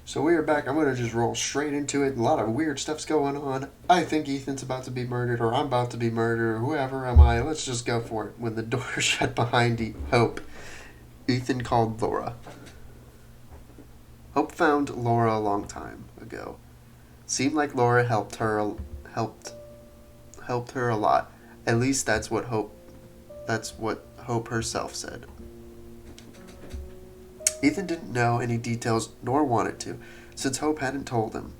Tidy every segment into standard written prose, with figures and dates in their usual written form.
So we are back. I'm going to just roll straight into it. A lot of weird stuff's going on. I think Ethan's about to be murdered, or I'm about to be murdered, or whoever am I. Let's just go for it. When the door shut behind Hope, Ethan called Laura. Hope found Laura a long time ago. Seemed like Laura helped her a lot. At least that's what Hope herself said. Ethan didn't know any details nor wanted to, since Hope hadn't told him.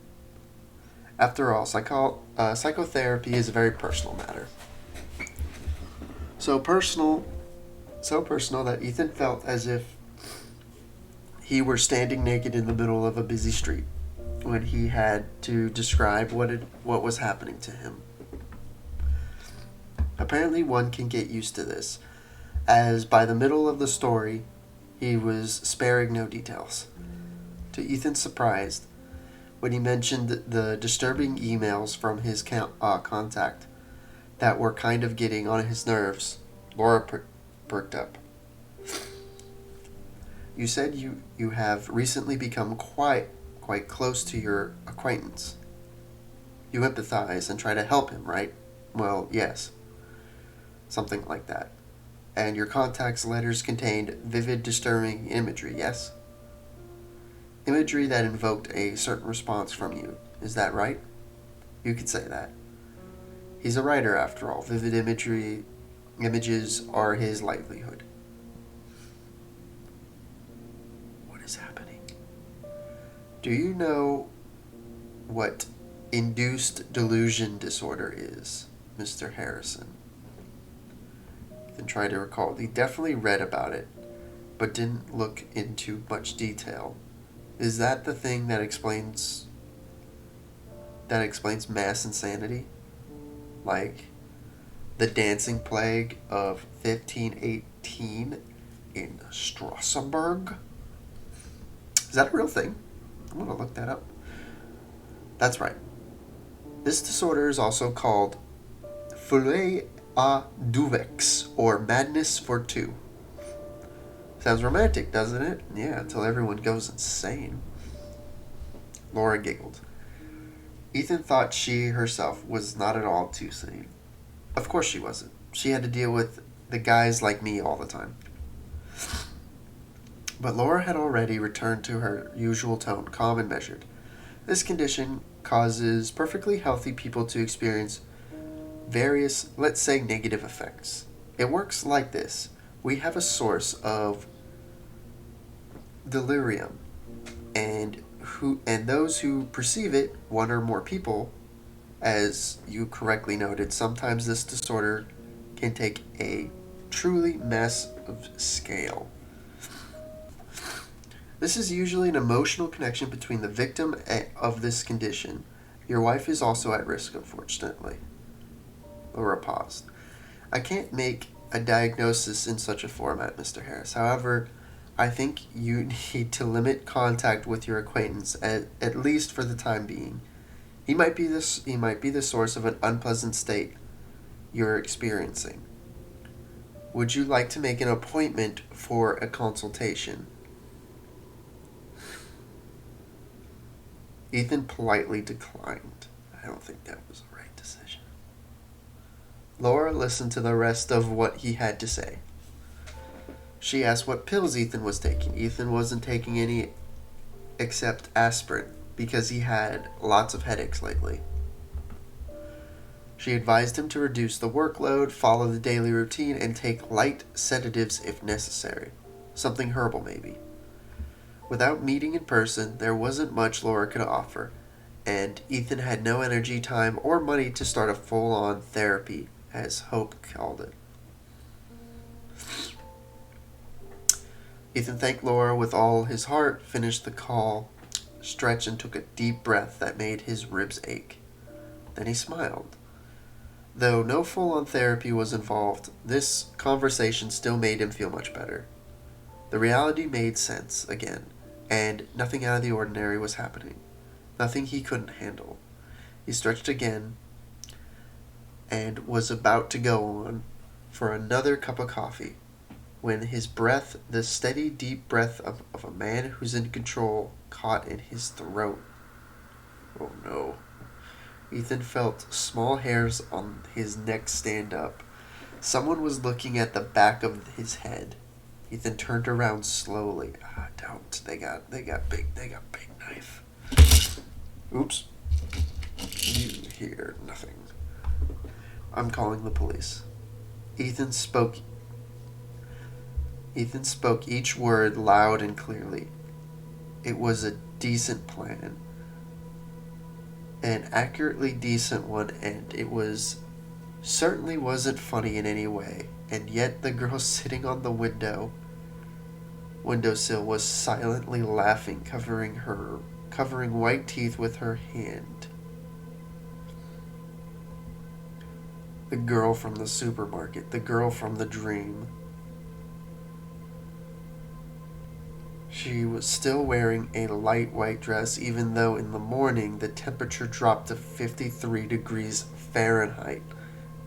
After all, psychotherapy is a very personal matter. So personal that Ethan felt as if he were standing naked in the middle of a busy street when he had to describe what was happening to him. Apparently one can get used to this, as by the middle of the story, he was sparing no details. To Ethan's surprise, when he mentioned the disturbing emails from his contact that were kind of getting on his nerves, Laura perked up. You said you have recently become quite close to your acquaintance. You empathize and try to help him, right? Well, yes. Something like that. And your contact's letters contained vivid, disturbing imagery, yes? Imagery that invoked a certain response from you. Is that right? You could say that. He's a writer, after all. Vivid images are his livelihood. What is happening? Do you know what induced delusion disorder is, Mr. Harrison? And try to recall. He definitely read about it, but didn't look into much detail. Is that the thing that explains mass insanity? Like the dancing plague of 1518 in Strasbourg? Is that a real thing? I'm going to look that up. That's right. This disorder is also called folie à deux, or madness for two. Sounds romantic, doesn't it? Yeah, until everyone goes insane. Laura giggled. Ethan thought she herself was not at all too sane. Of course she wasn't. She had to deal with the guys like me all the time. But Laura had already returned to her usual tone, calm and measured. This condition causes perfectly healthy people to experience various, let's say, negative effects. It works like this. We have a source of delirium, and those who perceive it, one or more people, as you correctly noted, sometimes this disorder can take a truly massive scale. This is usually an emotional connection between the victim of this condition. Your wife is also at risk, unfortunately. Laura paused. I can't make a diagnosis in such a format, Mr. Harris. However, I think you need to limit contact with your acquaintance, at least for the time being. He might be the source of an unpleasant state you're experiencing. Would you like to make an appointment for a consultation? Ethan politely declined. I don't think that was the right decision. Laura listened to the rest of what he had to say. She asked what pills Ethan was taking. Ethan wasn't taking any except aspirin because he had lots of headaches lately. She advised him to reduce the workload, follow the daily routine, and take light sedatives if necessary. Something herbal, maybe. Without meeting in person, there wasn't much Laura could offer, and Ethan had no energy, time, or money to start a full-on therapy, as Hope called it. Ethan thanked Laura with all his heart, finished the call, stretched, and took a deep breath that made his ribs ache. Then he smiled. Though no full-on therapy was involved, this conversation still made him feel much better. The reality made sense again, and nothing out of the ordinary was happening. Nothing he couldn't handle. He stretched again and was about to go on for another cup of coffee when his breath, the steady, deep breath of a man who's in control, caught in his throat. Oh no. Ethan felt small hairs on his neck stand up. Someone was looking at the back of his head. Ethan turned around slowly. Don't. They got big knife. Oops. You hear nothing. I'm calling the police. Ethan spoke Ethan spoke each word loud and clearly. It was a decent plan. An accurately decent one, and it was certainly wasn't funny in any way. And yet the girl sitting on the windowsill was silently laughing, covering white teeth with her hand. The girl from the supermarket, the girl from the dream. She was still wearing a light white dress, even though in the morning the temperature dropped to 53 degrees Fahrenheit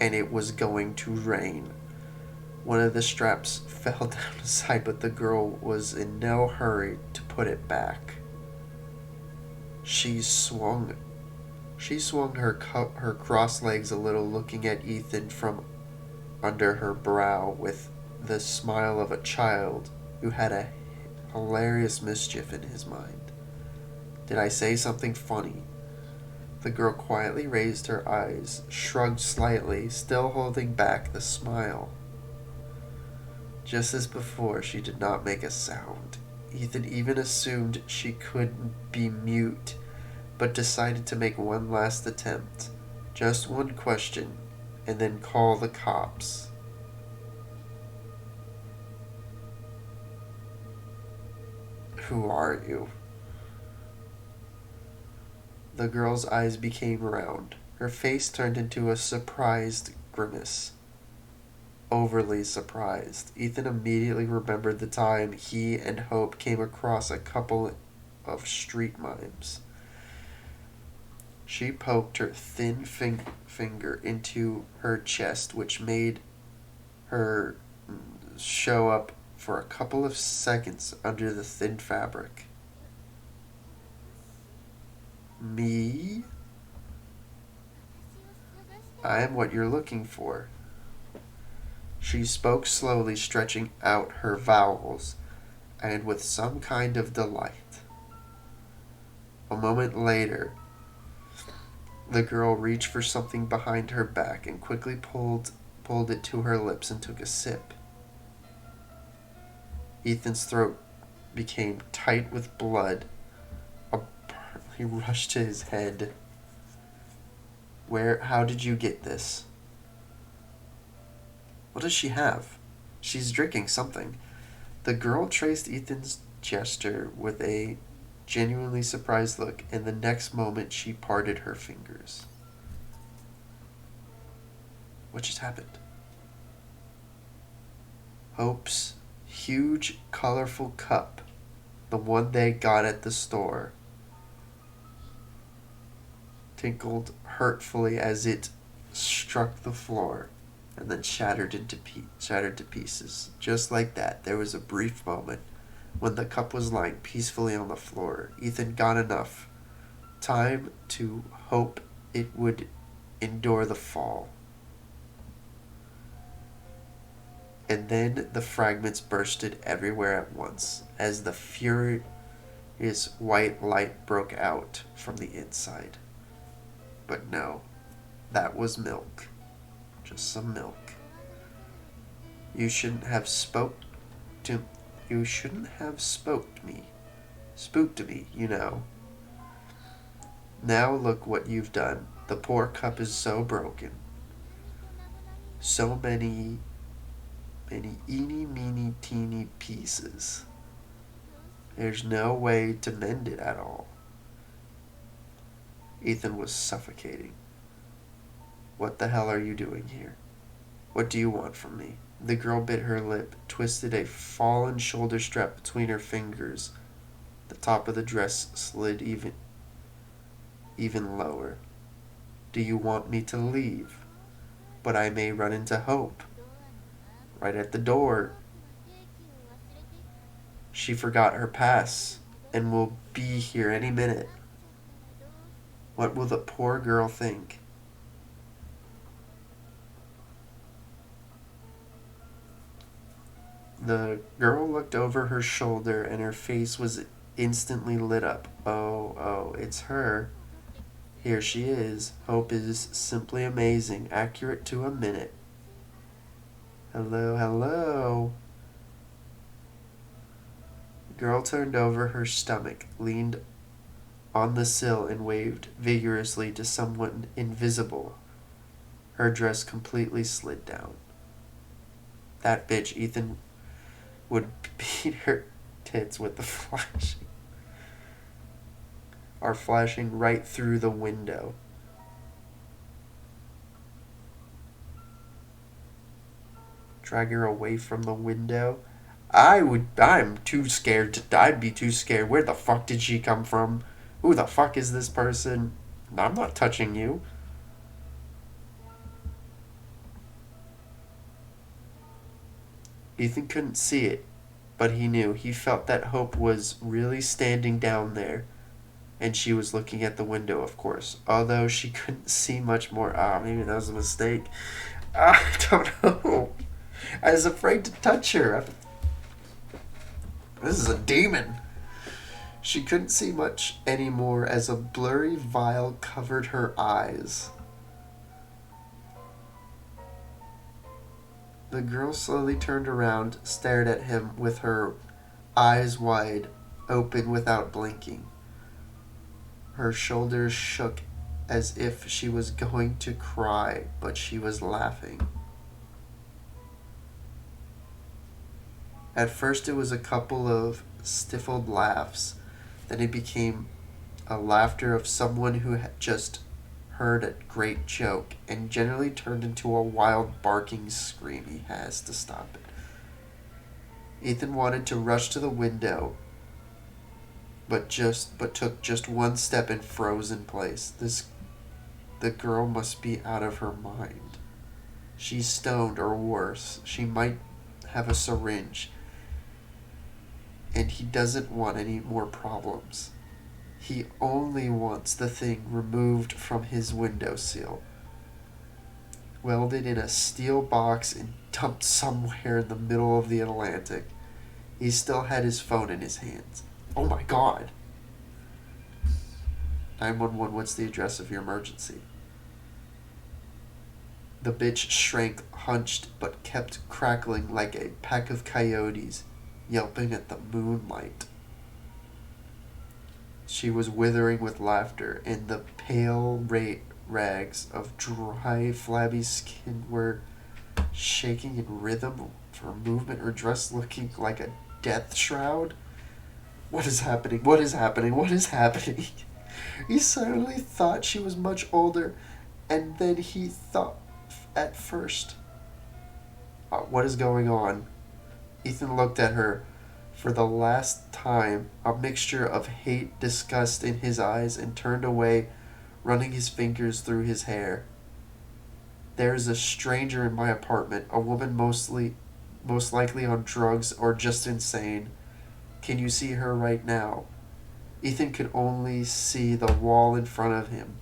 and it was going to rain. One of the straps fell down the side, but the girl was in no hurry to put it back. She swung her crossed legs a little, looking at Ethan from under her brow with the smile of a child who had a hilarious mischief in his mind. Did I say something funny? The girl quietly raised her eyes, shrugged slightly, still holding back the smile. Just as before, she did not make a sound. Ethan even assumed she could be mute, but decided to make one last attempt. Just one question, and then call the cops. Who are you? The girl's eyes became round. Her face turned into a surprised grimace. Overly surprised. Ethan immediately remembered the time he and Hope came across a couple of street mimes. She poked her thin finger into her chest, which made her show up for a couple of seconds under the thin fabric. Me? I am what you're looking for. She spoke slowly, stretching out her vowels, and with some kind of delight. A moment later, the girl reached for something behind her back and quickly pulled it to her lips and took a sip. Ethan's throat became tight with blood. He rushed to his head. How did you get this? What does she have? She's drinking something. The girl traced Ethan's gesture with a genuinely surprised look, and the next moment she parted her fingers. What just happened? Hope's huge, colorful cup, the one they got at the store, tinkled hurtfully as it struck the floor and then shattered to pieces. Just like that, there was a brief moment when the cup was lying peacefully on the floor. Ethan got enough time to hope it would endure the fall. And then the fragments bursted everywhere at once as the furious white light broke out from the inside. But no, that was milk. Just some milk. You shouldn't have spooked me. Spooked me, you know. Now look what you've done. The poor cup is so broken. So many eeny, meeny, teeny pieces. There's no way to mend it at all. Ethan was suffocating. What the hell are you doing here? What do you want from me? The girl bit her lip, twisted a fallen shoulder strap between her fingers. The top of the dress slid even lower. Do you want me to leave? But I may run into Hope. Right at the door. She forgot her pass. and will be here any minute. What will the poor girl think? The girl looked over her shoulder and her face was instantly lit up. Oh, it's her. Here she is. Hope is simply amazing, accurate to a minute. Hello, hello. The girl turned over her stomach, leaned on the sill, and waved vigorously to someone invisible. Her dress completely slid down. That bitch, Ethan would beat her tits with the flashing. Are flashing right through the window. Drag her away from the window. I'm too scared I'd be too scared. Where the fuck did she come from? Who the fuck is this person? I'm not touching you. Ethan couldn't see it, but he knew. He felt that Hope was really standing down there, and she was looking at the window, of course. Although she couldn't see much more. Maybe that was a mistake. I don't know. I was afraid to touch her. This is a demon. She couldn't see much anymore as a blurry vial covered her eyes. The girl slowly turned around, stared at him with her eyes wide open without blinking. Her shoulders shook as if she was going to cry, but she was laughing. At first it was a couple of stifled laughs. Then it became a laughter of someone who had just heard a great joke, and generally turned into a wild barking scream. He has to stop it. Ethan wanted to rush to the window, but took just one step and froze in place. The girl must be out of her mind. She's stoned, or worse. She might have a syringe, and he doesn't want any more problems. He only wants the thing removed from his windowsill, welded in a steel box and dumped somewhere in the middle of the Atlantic. He still had his phone in his hands. Oh my god. 911, what's the address of your emergency? The bitch shrank, hunched, but kept crackling like a pack of coyotes, yelping at the moonlight. She was withering with laughter, and the pale rags of dry, flabby skin were shaking in rhythm for movement, her dress looking like a death shroud. What is happening? What is happening? What is happening? He suddenly thought she was much older, and then he thought at first, what is going on? Ethan looked at her for the last time, a mixture of hate, disgust in his eyes, and turned away, running his fingers through his hair. There is a stranger in my apartment, a woman most likely on drugs or just insane. Can you see her right now? Ethan could only see the wall in front of him,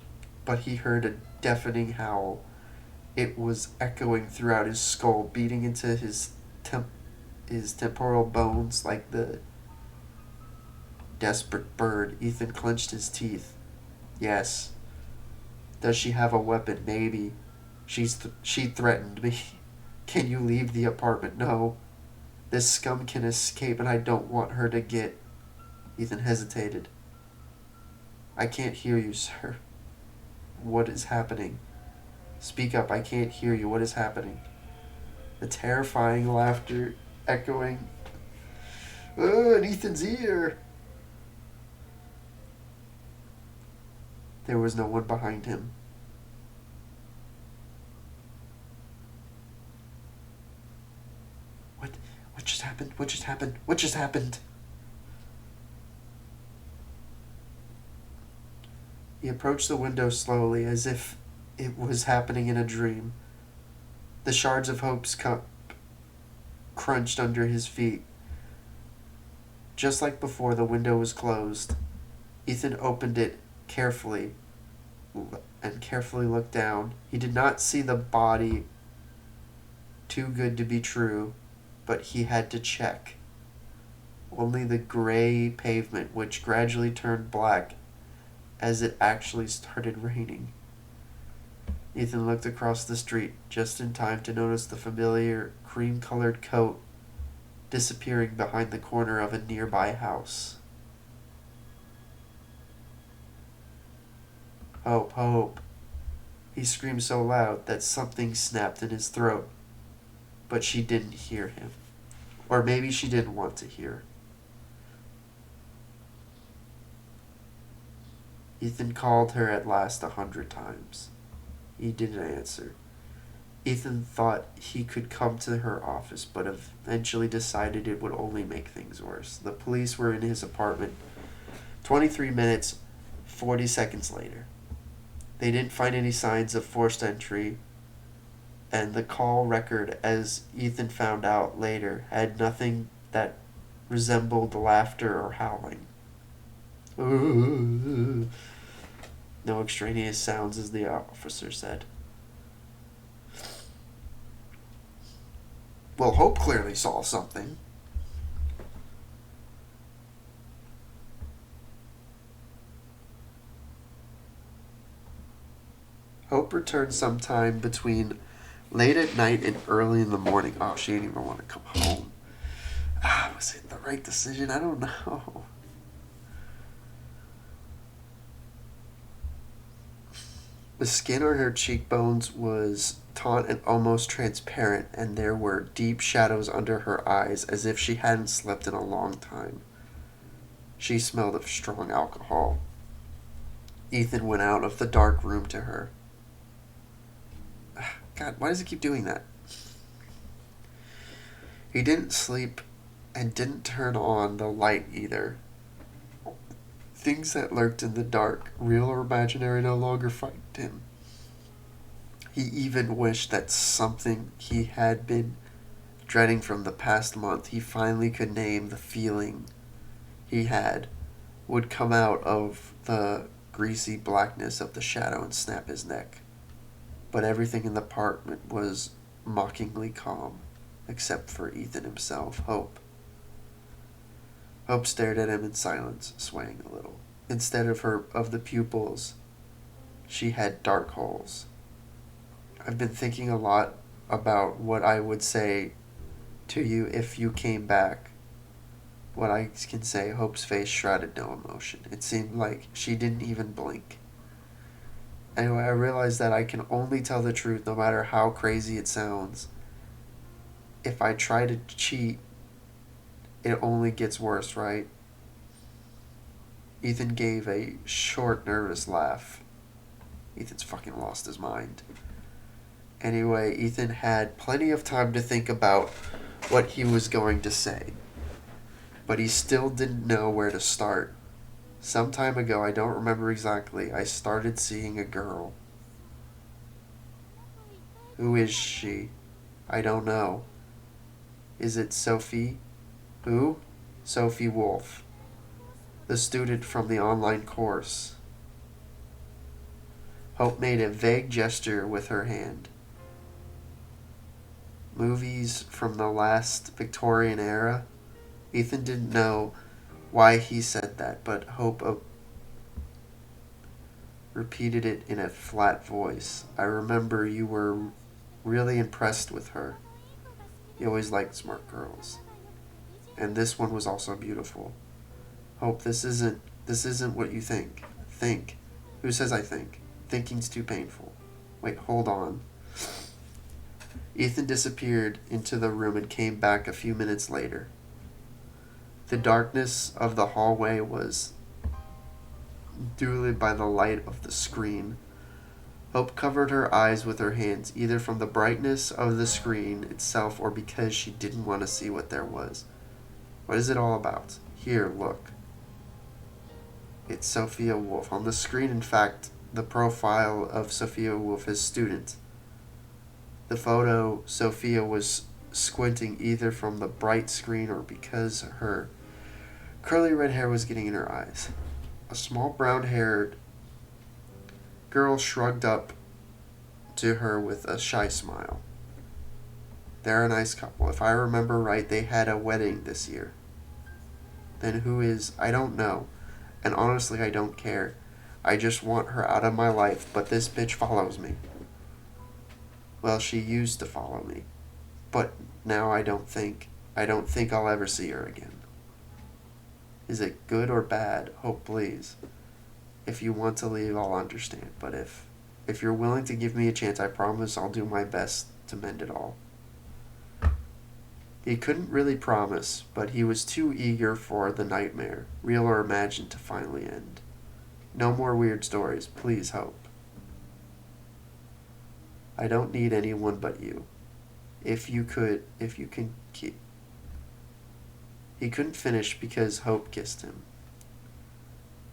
but he heard a deafening howl. It was echoing throughout his skull, beating into his temporal bones like the desperate bird. Ethan clenched his teeth. Yes. Does she have a weapon? Maybe. She threatened me. Can you leave the apartment? No. This scum can escape, and I don't want her to get... Ethan hesitated. I can't hear you, sir. What is happening? Speak up, I can't hear you. What is happening? The terrifying laughter echoing in Ethan's ear. There was no one behind him. What just happened? What just happened? What just happened? He approached the window slowly, as if it was happening in a dream. The shards of Hope's cup crunched under his feet. Just like before, the window was closed. Ethan opened it carefully and carefully looked down. He did not see the body, too good to be true, but he had to check. Only the gray pavement, which gradually turned black as it actually started raining. Ethan looked across the street just in time to notice the familiar cream-colored coat disappearing behind the corner of a nearby house. Hope, Hope. He screamed so loud that something snapped in his throat, but she didn't hear him. Or maybe she didn't want to hear. Ethan called her at last 100 times. He didn't answer. Ethan thought he could come to her office, but eventually decided it would only make things worse. The police were in his apartment 23 minutes, 40 seconds later. They didn't find any signs of forced entry, and the call record, as Ethan found out later, had nothing that resembled laughter or howling. No extraneous sounds, as the officer said. Well, Hope clearly saw something. Hope returned sometime between late at night and early in the morning. Oh, she didn't even want to come home. Was it the right decision? I don't know. The skin on her cheekbones was taut and almost transparent, and there were deep shadows under her eyes, as if she hadn't slept in a long time. She smelled of strong alcohol. Ethan went out of the dark room to her. God, why does he keep doing that? He didn't sleep and didn't turn on the light either. Things that lurked in the dark, real or imaginary, no longer frightened him. He even wished that something he had been dreading from the past month, he finally could name the feeling he had, would come out of the greasy blackness of the shadow and snap his neck. But everything in the apartment was mockingly calm, except for Ethan himself, Hope. Hope stared at him in silence, swaying a little. Instead of the pupils, she had dark holes. I've been thinking a lot about what I would say to you if you came back. What I can say, Hope's face shrouded no emotion. It seemed like she didn't even blink. Anyway, I realized that I can only tell the truth no matter how crazy it sounds. If I try to cheat, it only gets worse, right? Ethan gave a short, nervous laugh. Ethan's fucking lost his mind. Anyway, Ethan had plenty of time to think about what he was going to say, but he still didn't know where to start. Some time ago, I don't remember exactly, I started seeing a girl. Who is she? I don't know. Is it Sophie? Who? Sophie Wolf. The student from the online course. Hope made a vague gesture with her hand. Movies from the last Victorian era? Ethan didn't know why he said that, but Hope repeated it in a flat voice. I remember you were really impressed with her. You always liked smart girls. And this one was also beautiful. Hope, this isn't what you think. Think. Who says I think? Thinking's too painful. Wait, hold on. Ethan disappeared into the room and came back a few minutes later. The darkness of the hallway was dulled by the light of the screen. Hope covered her eyes with her hands, either from the brightness of the screen itself or because she didn't want to see what there was. What is it all about? Here, look. It's Sophia Wolf. On the screen, in fact, the profile of Sophia Wolf, his student. The photo, Sophia was squinting either from the bright screen or because her Curly red hair was getting in her eyes. A small brown-haired girl shrugged up to her with a shy smile. They're a nice couple. If I remember right, they had a wedding this year. Then who is? I don't know. And honestly, I don't care. I just want her out of my life, but this bitch follows me. Well, she used to follow me. But now I don't think I'll ever see her again. Is it good or bad? Hope, please. If you want to leave, I'll understand. But if you're willing to give me a chance, I promise I'll do my best to mend it all. He couldn't really promise, but he was too eager for the nightmare, real or imagined, to finally end. No more weird stories, please, Hope. I don't need anyone but you. If you can keep. He couldn't finish because Hope kissed him.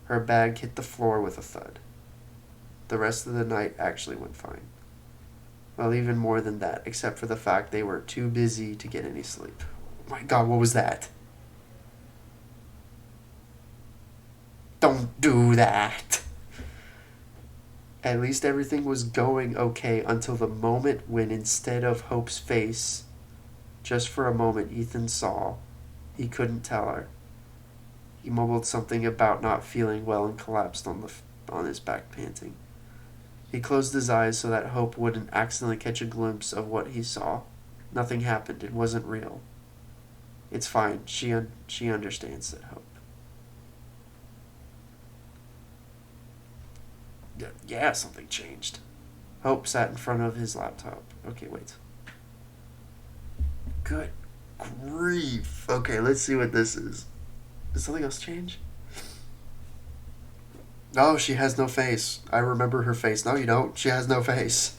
Her bag hit the floor with a thud. The rest of the night actually went fine. Well, even more than that, except for the fact they were too busy to get any sleep. Oh my God, what was that? Don't do that. At least everything was going okay until the moment when, instead of Hope's face, just for a moment Ethan saw, he couldn't tell her. He mumbled something about not feeling well and collapsed on his back, panting. He closed his eyes so that Hope wouldn't accidentally catch a glimpse of what he saw. Nothing happened. It wasn't real. It's fine. She understands, said Hope. Yeah, something changed. Hope sat in front of his laptop. Okay, wait. Good grief. Okay, let's see what this is. Did something else change? No, she has no face. I remember her face. No, you don't. She has no face.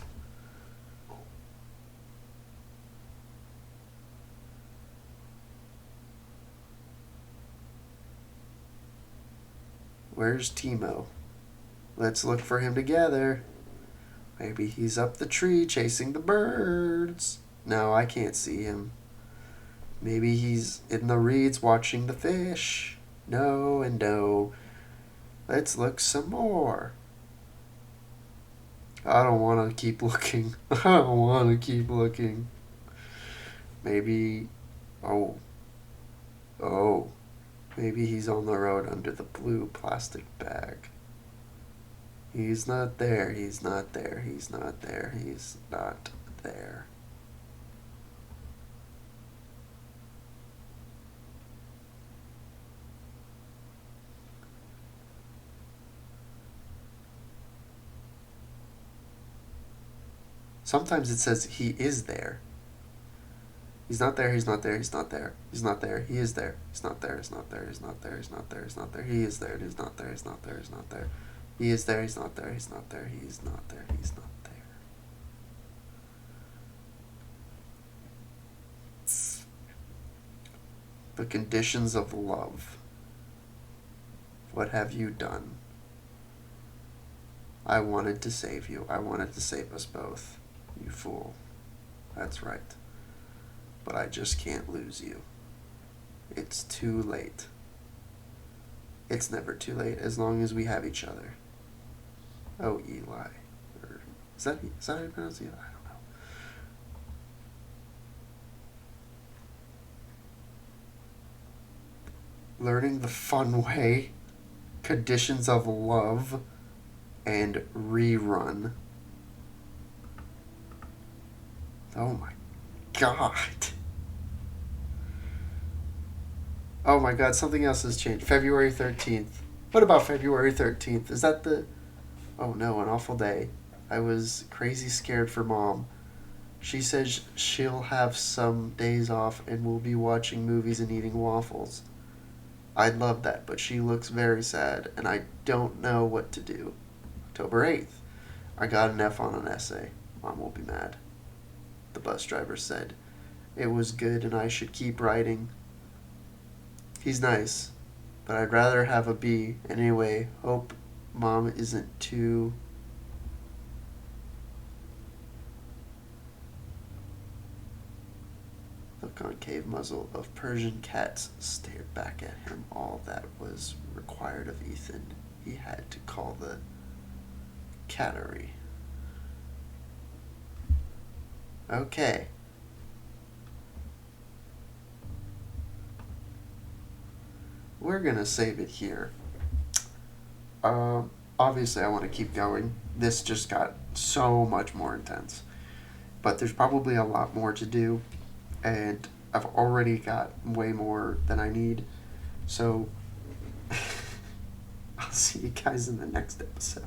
Where's Timo? Let's look for him together. Maybe he's up the tree chasing the birds. No, I can't see him. Maybe he's in the reeds watching the fish. No and no. Let's look some more. I don't want to keep looking. I don't want to keep looking. Maybe... Oh. Maybe he's on the road under the blue plastic bag. He's not there. He's not there. He's not there. He's not there. Sometimes it says he is there. He's not there, he's not there, he's not there. He's not there, he is there. He's not there, he's not there, he's not there, he's not there, he's not there. He is there, he's not there, he's not there, he's not there. He is there, he's not there, he's not there, he's not there, he's not there. The conditions of love. What have you done? I wanted to save you. I wanted to save us both. You fool. That's right. But I just can't lose you. It's too late. It's never too late as long as we have each other. Oh, Eli. Or, is that how you pronounce Eli? I don't know. Learning the fun way. Conditions of love. And rerun. Oh my God. Oh my God, something else has changed. February 13th. What about February 13th? Is that the... Oh no, an awful day. I was crazy scared for Mom. She says she'll have some days off and we'll be watching movies and eating waffles. I'd love that, but she looks very sad and I don't know what to do. October 8th. I got an F on an essay. Mom will be mad. The bus driver said it was good and I should keep writing. He's nice, but I'd rather have a B. Anyway, hope Mom isn't too... concave muzzle of Persian cats stared back at him. All that was required of Ethan. He had to call the cattery. Okay. We're gonna save it here. Obviously, I want to keep going. This just got so much more intense. But there's probably a lot more to do, and I've already got way more than I need. So, I'll see you guys in the next episode.